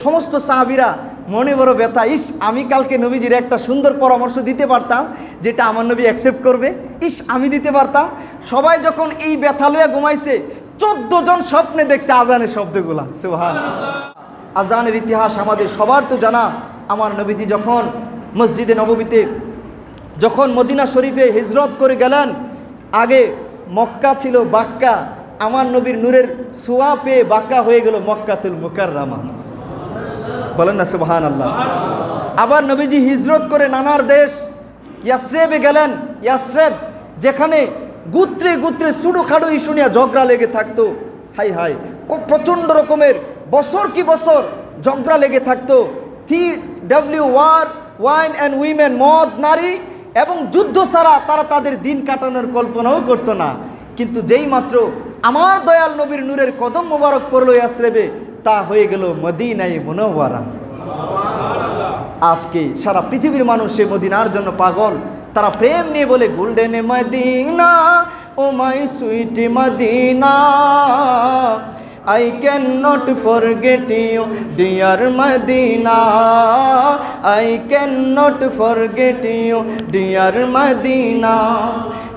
সমস্ত সাহাবীরা মনে বড় ব্যথা, ইস আমি কালকে নবীজির একটা সুন্দর পরামর্শ দিতে পারতাম যেটা আমার নবী অ্যাকসেপ্ট করবে, ইস আমি দিতে পারতাম। সবাই যখন এই ব্যথা লইয়া ঘুমাইছে 14 জন স্বপ্নে দেখছে আজানের শব্দগুলা। সুবহানাল্লাহ। আজানের ইতিহাস আমাদের সবার তো জানা। আমার নবীজি যখন মসজিদে নববীতে যখন মদিনা শরীফে হিজরত করে গেলেন, আগে মক্কা ছিল বাক্কা, আমার নবীর নূরের ছোঁয়া পেয়ে বাক্কা হয়ে গেল মক্কাতুল মুকাররমা। বলেন না সুবহানাল্লাহ। আবার নবীজি হিজরত করে নানার দেশ ইয়াসরেবে গেলেন। ইয়াসরেব যেখানে গোত্রে গোত্রে সুডুখাডু ইস্যু নিয়ে ঝগড়া লেগে থাকতো, হাই হাই প্রচণ্ড রকমের বছর কি বছর ঝগড়া লেগে থাকতো। TW war, wine and women, মদ নারী এবং যুদ্ধ ছাড়া তারা তাদের দিন কাটানোর কল্পনাও করতো না। কিন্তু যেই মাত্র আমার দয়াল নবীর নূরের কদম মোবারক পড়লো ইয়াসরেবে, তা হয়ে গেল মদিনায়ে মুনাওয়ারা। আজকে সারা পৃথিবীর মানুষ সে মদিনার জন্য পাগল। তারা প্রেম নিয়ে বলে golden Madina, oh my sweet Madina, I cannot forget you dear Medina, I cannot forget you dear Medina,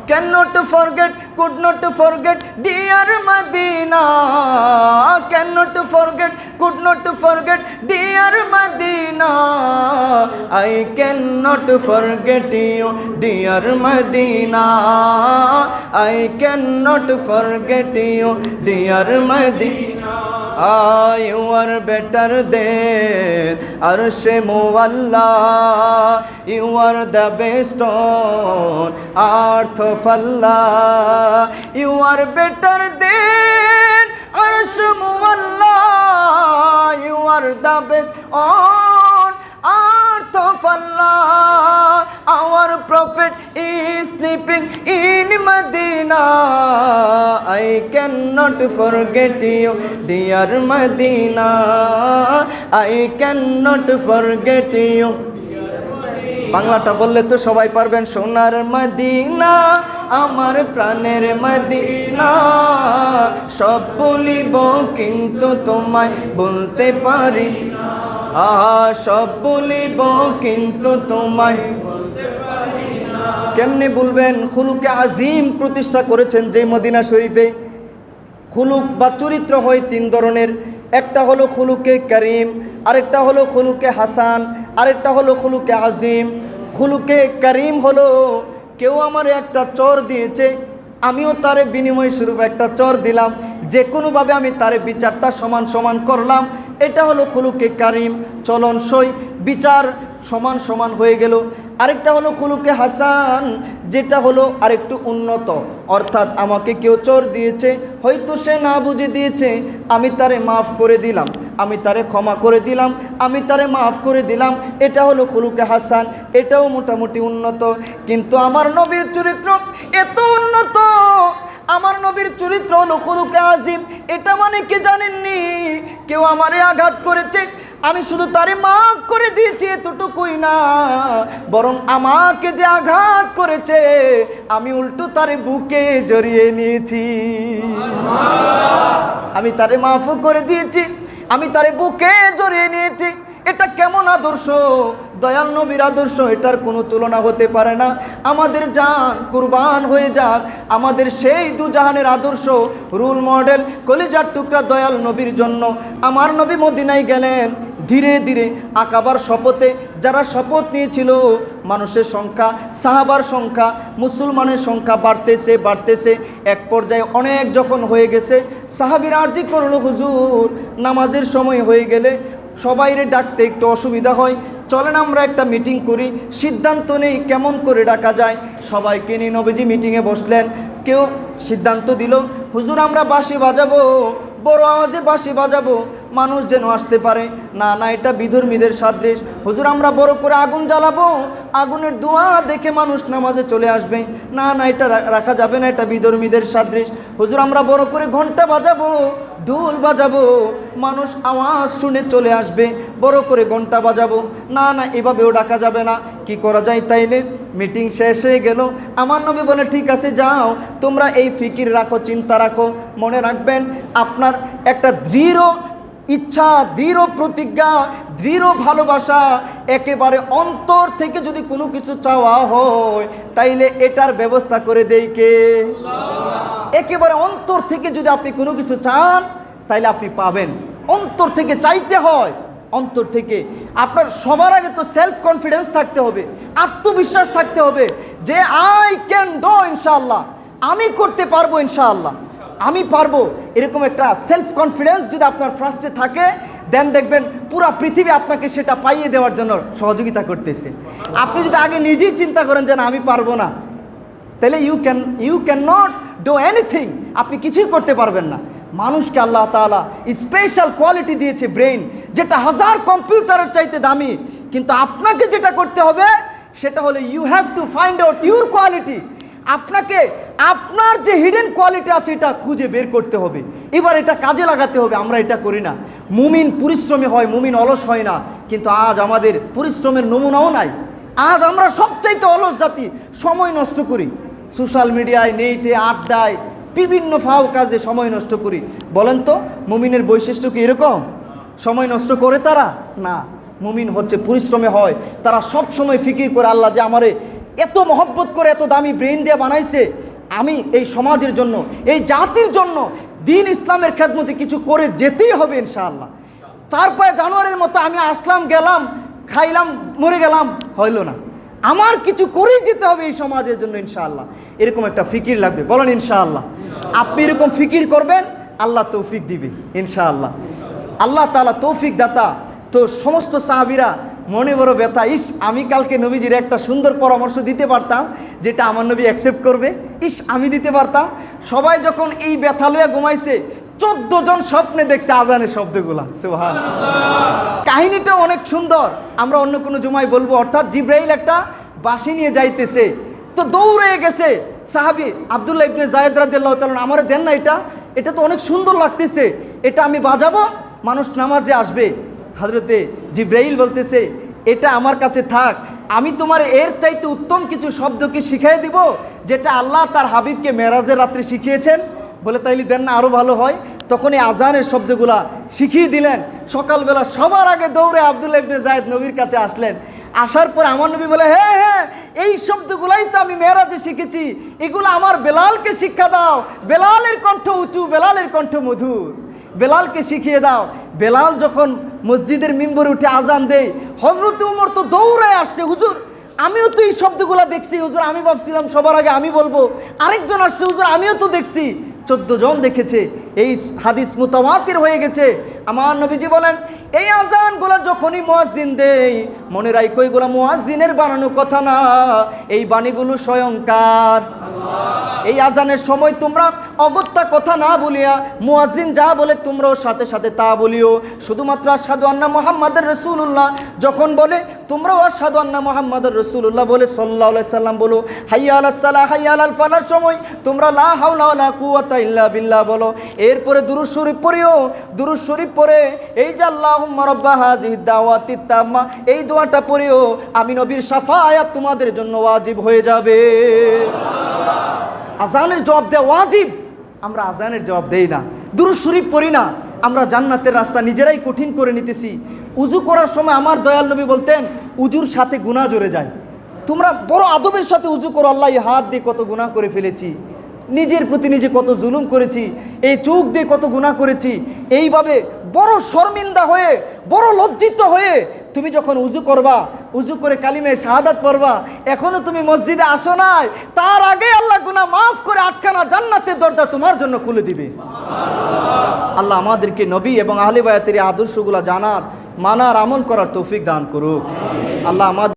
cannot forget, could not forget dear Medina, cannot forget, could not forget dear Medina, I cannot forget you dear Medina, I cannot forget you dear Medina. You are better than Arshe Mualla, you are the best on earth of Allah, you are better than Arshe Mualla, you are the best on earth of Allah. Our prophet is sleeping in Medina, I cannot forget you dear Medina, I cannot forget you. বাংলাটা বললে তো সবাই পারবেন। সোনার Medina আমার প্রাণের Medina, সব বলিব কিন্তু তোমায় বলতে পারি, সব বলিব কিন্তু তোমায় কেমনে বলবেন। খুলুকে আজিম প্রতিষ্ঠা করেছেন যে মদিনা শরীফে। খুলুক বা চরিত্র হয় 3 ধরনের। একটা হলো খুলুকে করিম, আরেকটা হলো খুলুকে হাসান, আরেকটা হলো খুলুকে আজিম। খুলুকে করিম হলো কেউ আমার একটা চর দিয়েছে, আমিও তারে বিনিময় স্বরূপ একটা চর দিলাম, যে কোনোভাবে আমি তারে বিচারটা সমান সমান করলাম, এটা হলো খুলুকে কারিম, চলনসই বিচার সমান সমান হয়ে গেল। আরেকটা হলো খুলুকে হাসান, যেটা হলো আরেকটু উন্নত, অর্থাৎ আমাকে কেউ চোর দিয়েছে, হয়তো সে না বুঝে দিয়েছে, আমি তারে মাফ করে দিলাম, আমি তারে ক্ষমা করে দিলাম, আমি তারে মাফ করে দিলাম, এটা হলো খুলুকে হাসান, এটাও মোটামুটি উন্নত। কিন্তু আমার নবীর চরিত্র এত উন্নত, আমার নবীর চরিত্র হলো খুলুকে আজিম। এটা মানে কি জানেননি? কেউ আমারে আঘাত করেছে, আমি শুধু তারে মাফ করে দিয়েছি এতটুকুই না, বরং আমাকে যে আঘাত করেছে আমি উল্টো তারে বুকে জড়িয়ে নিয়েছি, আমি তারে মাফও করে দিয়েছি, আমি তারে বুকে জড়িয়ে নিয়েছি। এটা কেমন আদর্শ? দয়াল নবীর আদর্শ, এটার কোনো তুলনা হতে পারে না। আমাদের জান কুরবান হয়ে যাক আমাদের সেই দুজাহানের আদর্শ, রোল মডেল, কলিজার টুকরা দয়াল নবীর জন্য। আমার নবী মদিনায় গেলেন, ধীরে ধীরে আকাবার শপথে যারা শপথ নিয়েছিল, মানুষের সংখ্যা, সাহাবার সংখ্যা, মুসলমানের সংখ্যা বাড়তেছে বাড়তেছে। এক পর্যায়ে অনেক যখন হয়ে গেছে, সাহাবীরা আরজি করলো, হুজুর নামাজের সময় হয়ে গেলে সবাইরে ডাকতে একটু অসুবিধা হয়, চলেন আমরা একটা মিটিং করি, সিদ্ধান্ত নেই কেমন করে ডাকা যায়। সবাইকে নিয়ে নবীজি মিটিংয়ে বসলেন। কেউ সিদ্ধান্ত দিল, হুজুর আমরা বাঁশি বাজাবো, বড় আওয়াজে বাঁশি বাজাবো, মানুষ যেন আসতে পারে। না না, এটা বিধর্মীদের সাদৃশ। হুজুর আমরা বড় করে আগুন জ্বালাবো, আগুনের ধোঁয়া দেখে মানুষ নামাজে চলে আসবে। না না, এটা রাখা যাবে না, এটা বিধর্মীদের সাদৃশ। হুজুর আমরা বড় করে ঘন্টা বাজাবো, ঢোল বাজাবো, মানুষ আওয়াজ শুনে চলে আসবে, বড় করে ঘন্টা বাজাবো। না না, এভাবেও ডাকা যাবে না, কি করা যায় তাইলে? মিটিং শেষ হয়ে গেল। আমার নবী বলে, ঠিক আছে যাও, তোমরা এই ফিকির রাখো, চিন্তা রাখো, মনে রাখবেন আপনার একটা দৃঢ় ইচ্ছা, দৃঢ় প্রতিজ্ঞা, দৃঢ় ভালোবাসা, একেবারে অন্তর থেকে যদি কোনো কিছু চাওয়া হয় তাইলে এটার ব্যবস্থা করে দেয় কে? একেবারে অন্তর থেকে যদি আপনি কোনো কিছু চান তাইলে আপনি পাবেন। অন্তর থেকে চাইতে হয়, অন্তর থেকে। আপনার সবার আগে তো সেলফ কনফিডেন্স থাকতে হবে, আত্মবিশ্বাস থাকতে হবে যে আই ক্যান ডু, ইনশাআল্লাহ আমি করতে পারবো, ইনশাআল্লাহ আমি পারবো। এরকম একটা সেলফ কনফিডেন্স যদি আপনার ফার্স্টে থাকে, দেন দেখবেন পুরো পৃথিবী আপনাকে সেটা পাইয়ে দেওয়ার জন্য সহযোগিতা করতেছে। আপনি যদি আগে নিজেই চিন্তা করেন যে না আমি পারবো না, তাহলে you can not do anything, আপনি কিছুই করতে পারবেন না। মানুষকে আল্লাহ তাআলা স্পেশাল কোয়ালিটি দিয়েছে ব্রেইন, যেটা হাজার কম্পিউটারের চাইতে দামি। কিন্তু আপনাকে যেটা করতে হবে সেটা হলো you have to find out your quality. আপনাকে আপনার যে হিডেন কোয়ালিটি আছে এটা খুঁজে বের করতে হবে, এবার এটা কাজে লাগাতে হবে। আমরা এটা করি না। মুমিন পরিশ্রমী হয়, মুমিন অলস হয় না। কিন্তু আজ আমাদের পরিশ্রমের নমুনাও নাই। আজ আমরা সবচাইতে অলস জাতি, সময় নষ্ট করি সোশ্যাল মিডিয়ায়, নেটে, আড্ডায়, বিভিন্ন ফাও কাজে সময় নষ্ট করি। বলেন তো মুমিনের বৈশিষ্ট্য কি এরকম? সময় নষ্ট করে তারা? না, মুমিন হচ্ছে পরিশ্রমে হয়। তারা সব সময় ফিকির করে আল্লাহ যে আমারে এত মহব্বত করে এত দামি ব্রেন দিয়ে বানাইছে, আমি এই সমাজের জন্য, এই জাতির জন্য, দিন ইসলামের খেদমতে কিছু করে যেতেই হবে ইনশাআল্লাহ। 4 জানুয়ারির মতো আমি আসলাম, গেলাম, খাইলাম, মরে গেলাম, হইল না। আমার কিছু করেই যেতে হবে এই সমাজের জন্য ইনশাআল্লাহ। এরকম একটা ফিকির লাগবে, বলেন ইনশাআল্লাহ। আপনি এরকম ফিকির করবেন, আল্লাহ তৌফিক দিবে ইনশাআল্লাহ। আল্লাহ তাআলা তৌফিক দাতা। তো সমস্ত সাহাবীরা মনে বড় ব্যথা, ইস আমি কালকে নবীজির একটা সুন্দর পরামর্শ দিতে পারতাম যেটা আমার নবী অ্যাকসেপ্ট করবে, ইস আমি দিতে পারতাম। সবাই যখন এই ব্যথা লইয়া ঘুমাইছে, 14 জন স্বপ্নে দেখছে আজানের শব্দগুলা। সুবহানাল্লাহ। কাহিনীটা অনেক সুন্দর, আমরা অন্য কোনো জুমায় বলবো। অর্থাৎ জিব্রাইল একটা বাঁশি নিয়ে যাইতেছে, তো দৌড়ে গেছে সাহাবী আব্দুল্লাহ ইবনে যায়েদ রাদিয়াল্লাহু তাআলা, আমারে দেন না, এটা তো অনেক সুন্দর লাগতেছে, এটা আমি বাজাবো, মানুষ নামাজে আসবে। হযরতে জিব্রাইল বলতেছে এটা আমার কাছে থাক, আমি তোমার এর চাইতে উত্তম কিছু শব্দকে শিখিয়ে দিব যেটা আল্লাহ তার হাবিবকে মেরাজের রাত্রে শিখিয়েছেন। বলে তাইলে দেন না, আরও ভালো হয়। তখন এই আজানের শব্দগুলা শিখিয়ে দিলেন। সকালবেলা সবার আগে দৌড়ে আব্দুল্লাহ ইবনে যায়েদ নবীর কাছে আসলেন। আসার পর আমার নবী বলে, হ্যাঁ হ্যাঁ এই শব্দগুলাই তো আমি মেরাজে শিখেছি, এগুলো আমার বেলালকে শিক্ষা দাও। বেলালের কণ্ঠ উঁচু, বেলালের কণ্ঠ মধুর, বেলালকে শিখিয়ে দাও। বেলাল যখন মসজিদের মিম্বরে উঠে আজান দেয়, হযরত ওমর তো দৌড়ে আসছে, হুজুর আমিও তো এই শব্দগুলো দেখছি, হুজুর আমি ভাবছিলাম সবার আগে আমি বলবো। আরেকজন আসছে, হুজুর আমিও তো দেখছি। 14 জন দেখেছে। এই হাদিস মুতাওয়াতির হয়ে গেছে। আমার নবীজি বলেন এই আজানগুলো যখনই মুয়াজ্জিন দেয়, মনে রাখো এগুলো মুয়াজ্জিনের বানানো কথা না, এই বাণীগুলো স্বয়ংকার আল্লাহ। এই আজানের সময় তোমরা অগত্যা কথা না বলিয়া মুয়াজ্জিন যা বলে তোমরাও সাথে সাথে তা বলিও। শুধুমাত্র আশহাদু আন্না মুহাম্মাদুর রাসূলুল্লাহ যখন বলে তোমরাও আশহাদু আন্না মুহাম্মাদুর রাসূলুল্লাহ বলে সাল্লাল্লাহু আলাইহি সাল্লাম বলো। হাইয়া আলাস সালাহ হাইয়া আলাল ফালার সময় তোমরা লা হাওলা ওয়ালা কুওয়াতা ইল্লা বিল্লাহ বলো। এরপরে দুরূদ শরীফ পড়িও। দুরূদ শরীফ পড়ে এই যে আল্লাহুম্মা রাব্বা হাযিহিদ দাওয়াতিত তাম্মা, এই দোয়াটা পড়িও। আমি নবীর শাফায়াত তোমাদের জন্য ওয়াজিব হয়ে যাবে। আজানের জবাব দেওয়া ওয়াজিব, আমরা আজানের জবাব দেই না, দুরূদ শরীফ পড়ি না। আমরা জান্নাতের রাস্তা নিজেরাই কঠিন করে নিতেছি। উজু করার সময় আমার দয়াল নবী বলতেন উজুর সাথে গুনাহ জড়ে যায়। তোমরা বড় আদবের সাথে উজু করো। আল্লাহ এই হাত দিয়ে কত গুনাহ করে ফেলেছি, নিজের প্রতি নিজে কত জুলুম করেছি, এই চোখ দিয়ে কত গুনাহ করেছি। এইভাবে বড় শর্মিন্দা হয়ে, বড় লজ্জিত হয়ে তুমি যখন উজু করবা, উজু করে কালিমে শাহাদাত পড়বা, এখনো তুমি মসজিদে আসো নাই, তার আগে আল্লাহ গুনাহ মাফ করে 8খানা জান্নাতের দরজা তোমার জন্য খুলে দিবে। আল্লাহ আমাদেরকে নবী এবং আহলে বায়াতের আদর্শগুলো জানার, মানার, আমল করার তৌফিক দান করুক। আল্লাহ আমাদের